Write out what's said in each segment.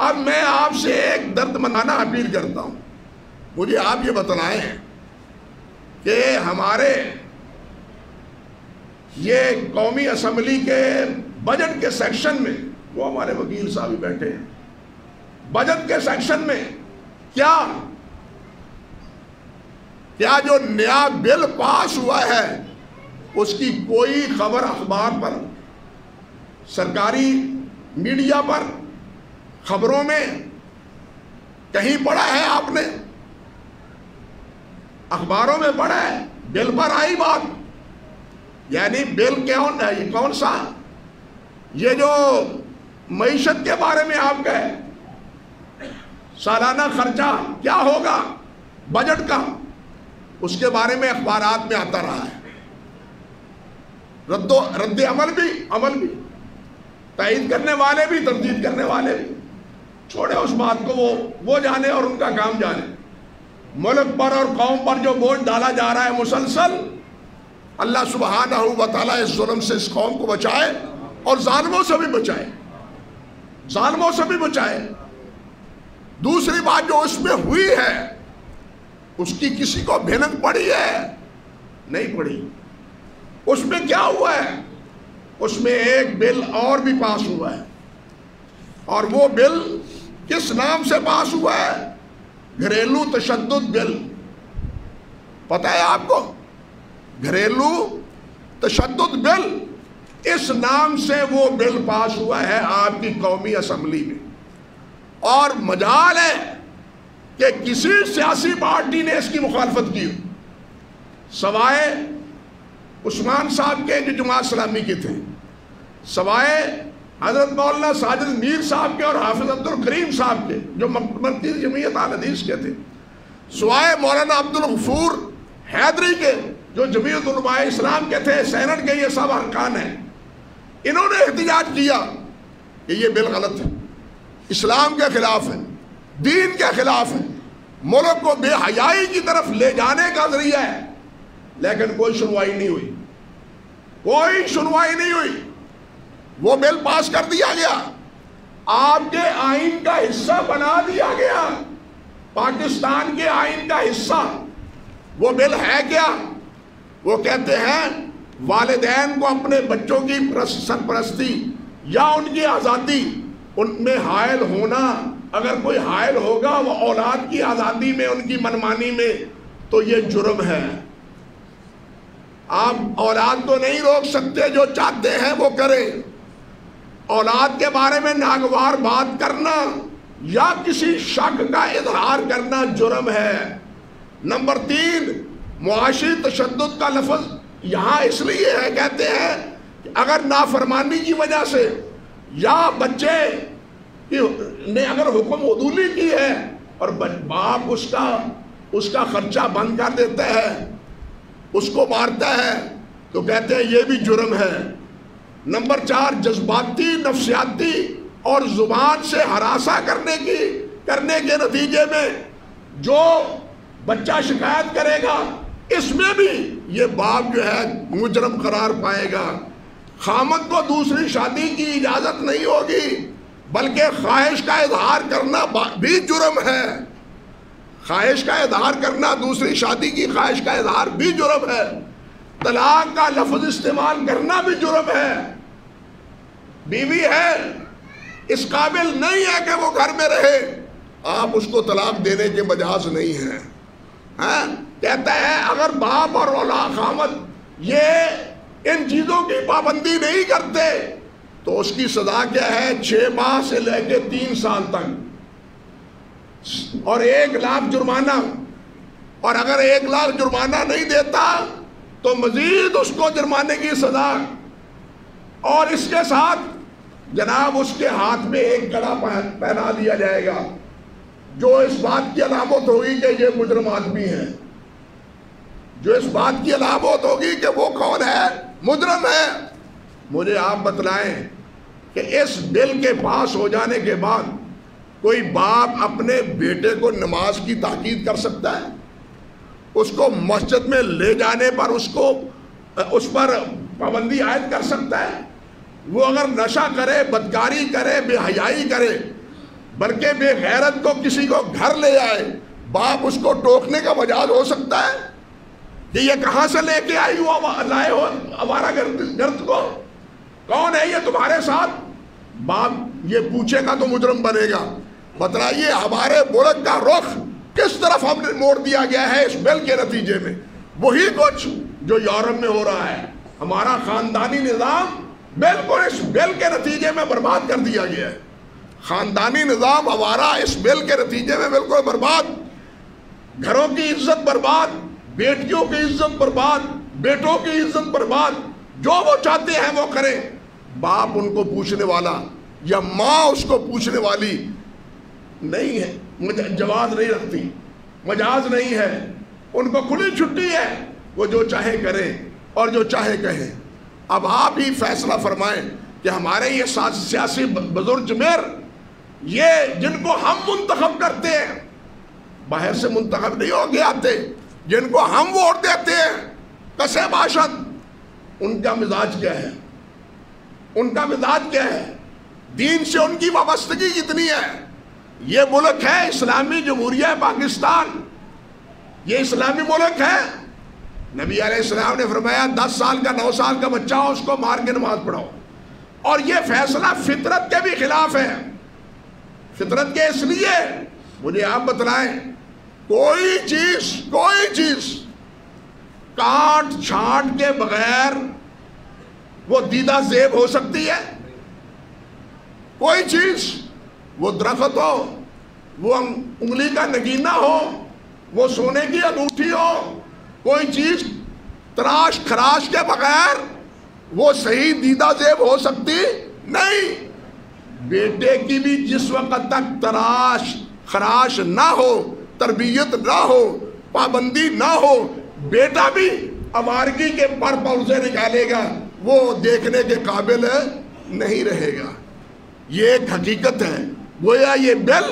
اب میں آپ سے ایک درد مندانہ اپیل کرتا ہوں، مجھے آپ یہ بتلائیں کہ ہمارے یہ قومی اسمبلی کے بجٹ کے سیکشن میں، وہ ہمارے وکیل صاحب بھی بیٹھے ہیں، بجٹ کے سیکشن میں کیا جو نیا بل پاس ہوا ہے اس کی کوئی خبر اخبار پر، سرکاری میڈیا پر، خبروں میں کہیں پڑھا ہے آپ نے؟ اخباروں میں پڑھا ہے؟ بل پر آئی بات، یعنی بل کون ہے؟ یہ کون سا؟ یہ جو معیشت کے بارے میں آپ کہے سالانہ خرچہ کیا ہوگا بجٹ کا، اس کے بارے میں اخبارات میں آتا رہا ہے، رد عمل بھی، تائید کرنے والے بھی، تردید کرنے والے بھی، چھوڑے اس بات کو، وہ جانے اور ان کا کام جانے۔ ملک پر اور قوم پر جو بوجھ ڈالا جا رہا ہے مسلسل، اللہ سبحانہ و تعالیٰ اس ظلم سے اس قوم کو بچائے اور ظالموں سے بھی بچائے، دوسری بات جو اس میں ہوئی ہے اس کی کسی کو بھنک پڑی ہے؟ نہیں پڑی۔ اس میں کیا ہوا ہے؟ اس میں ایک بل اور بھی پاس ہوا ہے، اور وہ بل کس نام سے پاس ہوا ہے؟ گھریلو تشدد بل۔ پتہ ہے آپ کو؟ گھریلو تشدد بل، اس نام سے وہ بل پاس ہوا ہے آپ کی قومی اسمبلی میں، اور مجال ہے کہ کسی سیاسی پارٹی نے اس کی مخالفت کی، سوائے عثمان صاحب کے جو جماعت اسلامی کے تھے، سوائے حضرت مولانا ساجد میر صاحب کے اور حافظ عبد الکریم صاحب کے جو مرکزی جمعیت اہل حدیث کے تھے، سوائے مولانا عبد الغفور حیدری کے جو جمعیت علماء اسلام کے تھے، سینٹ کے یہ سب ارکان ہیں، انہوں نے احتجاج کیا کہ یہ بل غلط ہے، اسلام کے خلاف ہے، دین کے خلاف ہے، ملک کو بے حیائی کی طرف لے جانے کا ذریعہ ہے، لیکن کوئی سنوائی نہیں ہوئی، وہ بل پاس کر دیا گیا، آپ کے آئین کا حصہ بنا دیا گیا، پاکستان کے آئین کا حصہ۔ وہ بل ہے کیا؟ وہ کہتے ہیں والدین کو اپنے بچوں کی سرپرستی یا ان کی آزادی، ان میں حائل ہونا، اگر کوئی حائل ہوگا وہ اولاد کی آزادی میں، ان کی منمانی میں، تو یہ جرم ہے۔ آپ اولاد کو نہیں روک سکتے، جو چاہتے ہیں وہ کریں۔ اولاد کے بارے میں ناگوار بات کرنا یا کسی شک کا اظہار کرنا جرم ہے۔ نمبر 3، معاشی تشدد کا لفظ یہاں اس لیے ہے، کہتے ہیں کہ اگر نافرمانی کی وجہ سے یا بچے نے اگر حکم عدولی کی ہے اور باپ اس کا خرچہ بند کر دیتا ہے، اس کو مارتا ہے، تو کہتے ہیں یہ بھی جرم ہے۔ نمبر 4، جذباتی، نفسیاتی اور زبان سے ہراساں کرنے کے نتیجے میں جو بچہ شکایت کرے گا، اس میں بھی یہ باپ جو ہے مجرم قرار پائے گا۔ خامد کو دوسری شادی کی اجازت نہیں ہوگی، بلکہ خواہش کا اظہار کرنا بھی جرم ہے۔ خواہش کا اظہار کرنا، دوسری شادی کی خواہش کا اظہار بھی جرم ہے۔ طلاق کا لفظ استعمال کرنا بھی جرم ہے۔ بیوی ہے، اس قابل نہیں ہے کہ وہ گھر میں رہے، آپ اس کو طلاق دینے کے مجاز نہیں ہیں۔ کہتا ہے اگر باپ اور اولاد خامد یہ ان چیزوں کی پابندی نہیں کرتے تو اس کی سزا کیا ہے؟ 6 ماہ سے لے کے 3 سال تک، اور 1 لاکھ جرمانہ، اور اگر 1 لاکھ جرمانہ نہیں دیتا تو مزید اس کو جرمانے کی سزا، اور اس کے ساتھ جناب اس کے ہاتھ میں ایک کڑا پہنا دیا جائے گا جو اس بات کی علامت ہوگی کہ یہ مجرم آدمی ہے، جو اس بات کی علامت ہوگی کہ وہ کون ہے؟ مجرم ہے۔ مجھے آپ بتلائیں کہ اس بل کے پاس ہو جانے کے بعد کوئی باپ اپنے بیٹے کو نماز کی تاکید کر سکتا ہے؟ اس کو مسجد میں لے جانے پر اس پر پابندی عائد کر سکتا ہے؟ وہ اگر نشہ کرے، بدکاری کرے، بے حیائی کرے، بلکہ بے غیرت کو کسی کو گھر لے آئے، باپ اس کو ٹوکنے کا مجاز ہو سکتا ہے کہ یہ کہاں سے لے کے آئی ہو، لائے ہو ہمارا گرد کو، کون ہے یہ تمہارے ساتھ؟ باپ یہ پوچھے گا تو مجرم بنے گا۔ بتلائیے ہمارے ملک کا رخ کس طرف ہم نے موڑ دیا گیا ہے اس بل کے نتیجے میں؟ وہی کچھ جو یورپ میں ہو رہا ہے۔ ہمارا خاندانی نظام بالکل اس بل کے نتیجے میں برباد کر دیا گیا ہے۔ خاندانی نظام ہمارا اس بل کے نتیجے میں بالکل برباد، گھروں کی عزت برباد، بیٹیوں کی عزت برباد، بیٹوں کی عزت برباد، جو وہ چاہتے ہیں وہ کریں۔ باپ ان کو پوچھنے والا یا ماں اس کو پوچھنے والی نہیں ہے، جواز نہیں رکھتی، مجاز نہیں ہے، ان کو کھلی چھٹی ہے، وہ جو چاہے کرے اور جو چاہے کہے۔ اب آپ ہی فیصلہ فرمائیں کہ ہمارے یہ سیاسی بزرگ جمیر، یہ جن کو ہم منتخب کرتے ہیں، باہر سے منتخب نہیں ہو کے آتے، جن کو ہم ووٹ دیتے ہیں کسے باشد، ان کا مزاج کیا ہے؟ ان کا مزاج کیا ہے؟ دین سے ان کی وابستگی کتنی ہے؟ یہ ملک ہے اسلامی جمہوریہ پاکستان، یہ اسلامی ملک ہے۔ نبی علیہ السلام نے فرمایا 10 سال کا 9 سال کا بچہ ہو اس کو مار کے نماز پڑھاؤ، اور یہ فیصلہ فطرت کے بھی خلاف ہے۔ فطرت کے اس لیے مجھے آپ بتلائیں، کوئی چیز کاٹ چھانٹ کے بغیر وہ دیدہ زیب ہو سکتی ہے؟ کوئی چیز، وہ درخت ہو، وہ انگلی کا نگینہ ہو، وہ سونے کی انگوٹھی ہو، کوئی چیز تراش خراش کے بغیر وہ صحیح دیدہ زیب ہو سکتی نہیں۔ بیٹے کی بھی جس وقت تک تراش خراش نہ ہو، تربیت نہ ہو، پابندی نہ ہو، بیٹا بھی آوارگی کے پر پوزے نکالے گا، وہ دیکھنے کے قابل نہیں رہے گا۔ یہ ایک حقیقت ہے۔ گویا یہ بل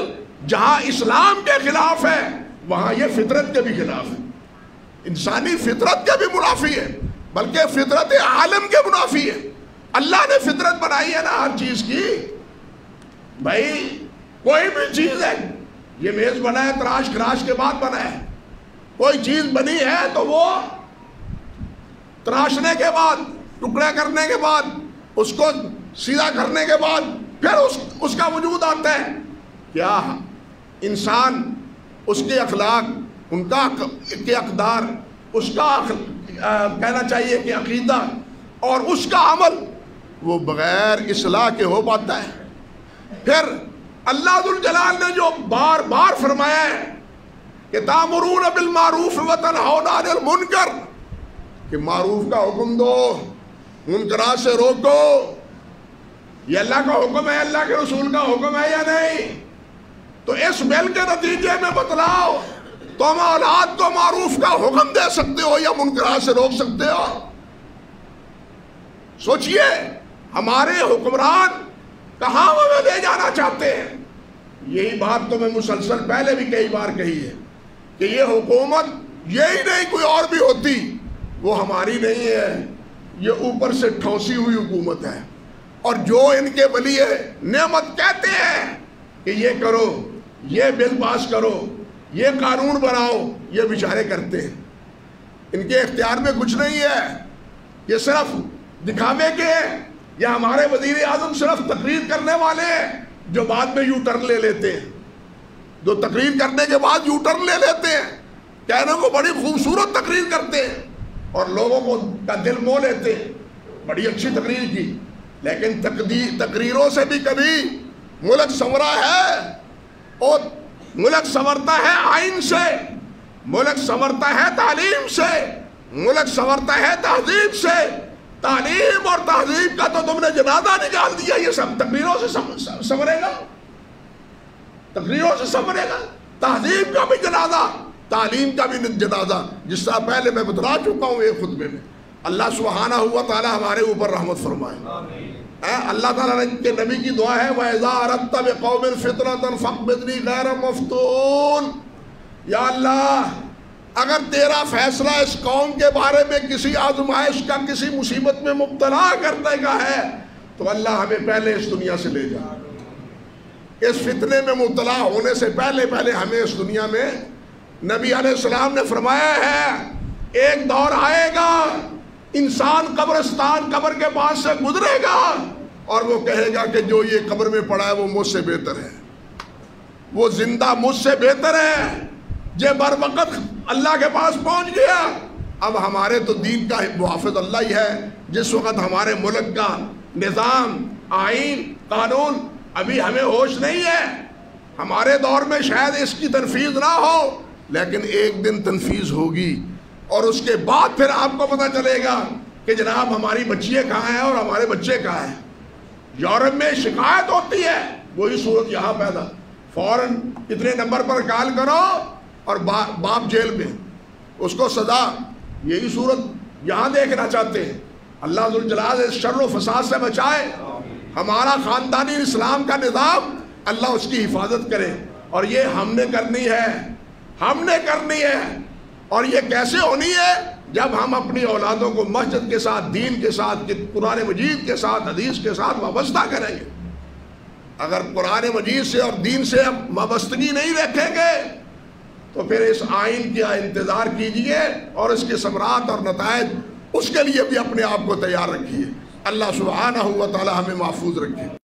جہاں اسلام کے خلاف ہے وہاں یہ فطرت کے بھی خلاف ہے، انسانی فطرت کے بھی منافی ہے، بلکہ فطرت عالم کے منافی ہے۔ اللہ نے فطرت بنائی ہے نا ہر چیز کی، بھائی کوئی بھی چیز ہے، یہ میز بنا ہے تراش خراش کے بعد بنا ہے، کوئی چیز بنی ہے تو وہ تراشنے کے بعد، ٹکڑے کرنے کے بعد، اس کو سیدھا کرنے کے بعد پھر اس کا وجود آتا ہے۔ کیا انسان، اس کے اخلاق، ان کا کے اقدار، اس کا کہنا چاہیے کہ عقیدہ اور اس کا عمل، وہ بغیر اصلاح کے ہو پاتا ہے؟ پھر اللہ ذوالجلال نے جو بار بار فرمایا ہے کہ تَأْمُرُونَ بِالْمَعْرُوفِ وَتَنْهَوْنَ عَنِ الْمُنْكَرِ، کہ معروف کا حکم دو، منکرات سے روکو، یہ اللہ کا حکم ہے، اللہ کے رسول کا حکم ہے یا نہیں؟ تو اس بل کے نتیجے میں بتلاؤ، تم اولاد کو معروف کا حکم دے سکتے ہو یا منکرات سے روک سکتے ہو؟ سوچئے ہمارے حکمران کہاں ہمیں لے جانا چاہتے ہیں؟ یہی بات تو میں مسلسل پہلے بھی کئی بار کہی ہے کہ یہ حکومت یہی نہیں کوئی اور بھی ہوتی، وہ ہماری نہیں ہے، یہ اوپر سے ٹھوسی ہوئی حکومت ہے، اور جو ان کے ولی نعمت کہتے ہیں کہ یہ کرو، یہ بل پاس کرو، یہ قانون بناؤ، یہ بیچارے کرتے ہیں۔ ان کے اختیار میں کچھ نہیں ہے، یہ صرف دکھاوے کے، یا ہمارے وزیر اعظم صرف تقریر کرنے والے ہیں جو بعد میں یو ٹرن لے لیتے ہیں، جو تقریر کرنے کے بعد یو ٹرن لے لیتے ہیں، کہنے کو بڑی خوبصورت تقریر کرتے ہیں اور لوگوں کو کا دل مو لیتے ہیں، بڑی اچھی تقریر کی، لیکن تقریروں سے بھی کبھی ملک سنورا ہے؟ اور ملک سنورتا ہے آئین سے، ملک سنورتا ہے تعلیم سے، ملک سنورتا ہے تہذیب سے۔ تعلیم اور تہذیب کا تو تم نے جنازہ نکال دیا، یہ سب تقریروں سے سنورے گا؟ تقریروں سے سنورے گا؟ تہذیب کا بھی جنازہ، تعلیم کا بھی جنازہ، جس طرح پہلے میں بتلا چکا ہوں ایک خطبے میں۔ اللہ سبحانہ و تعالی ہمارے اوپر رحمت فرمائے۔ اللہ تعالیٰ کے نبی کی دعا ہے وَإِذَا أَرَدْتَ بِقَوْمٍ فِتْنَةً فَاقْبِضْنِي غَيْرَ مَفْتُونٍ، یا اللہ اگر تیرا فیصلہ اس قوم کے بارے میں کسی آزمائش کا، کسی مصیبت میں مبتلا کرنے کا ہے تو اللہ ہمیں پہلے اس دنیا سے لے جا، اس فتنے میں مبتلا ہونے سے پہلے ہمیں اس دنیا میں نبی علیہ السلام نے فرمایا ہے ایک دور آئے گا انسان قبر کے پاس سے گزرے گا اور وہ کہے گا کہ جو یہ قبر میں پڑا ہے وہ مجھ سے بہتر ہے، وہ زندہ مجھ سے بہتر ہے، یہ بر وقت اللہ کے پاس پہنچ گیا۔ اب ہمارے تو دین کا محافظ اللہ ہی ہے۔ جس وقت ہمارے ملک کا نظام، آئین، قانون ابھی ہمیں ہوش نہیں ہے، ہمارے دور میں شاید اس کی تنفیذ نہ ہو، لیکن ایک دن تنفیذ ہوگی اور اس کے بعد پھر آپ کو پتہ چلے گا کہ جناب ہماری بچیاں کہاں ہیں اور ہمارے بچے کہاں ہیں۔ یورپ میں شکایت ہوتی ہے، وہی صورت یہاں پیدا، فوراً اتنے نمبر پر کال کرو اور باپ جیل میں، اس کو سزا۔ یہی صورت یہاں دیکھنا چاہتے ہیں۔ اللہ ذوالجلال اس شر و فساد سے بچائے، ہمارا خاندانی اسلام کا نظام اللہ اس کی حفاظت کرے، اور یہ ہم نے کرنی ہے۔ اور یہ کیسے ہونی ہے؟ جب ہم اپنی اولادوں کو مسجد کے ساتھ، دین کے ساتھ، قرآن مجید کے ساتھ، حدیث کے ساتھ وابستہ کریں گے۔ اگر قرآن مجید سے اور دین سے ہم وابستگی نہیں رکھیں گے تو پھر اس آئین کا انتظار کیجئے اور اس کے ثمرات اور نتائج اس کے لیے بھی اپنے آپ کو تیار رکھیے۔ اللہ سبحانہ و تعالی ہمیں محفوظ رکھے۔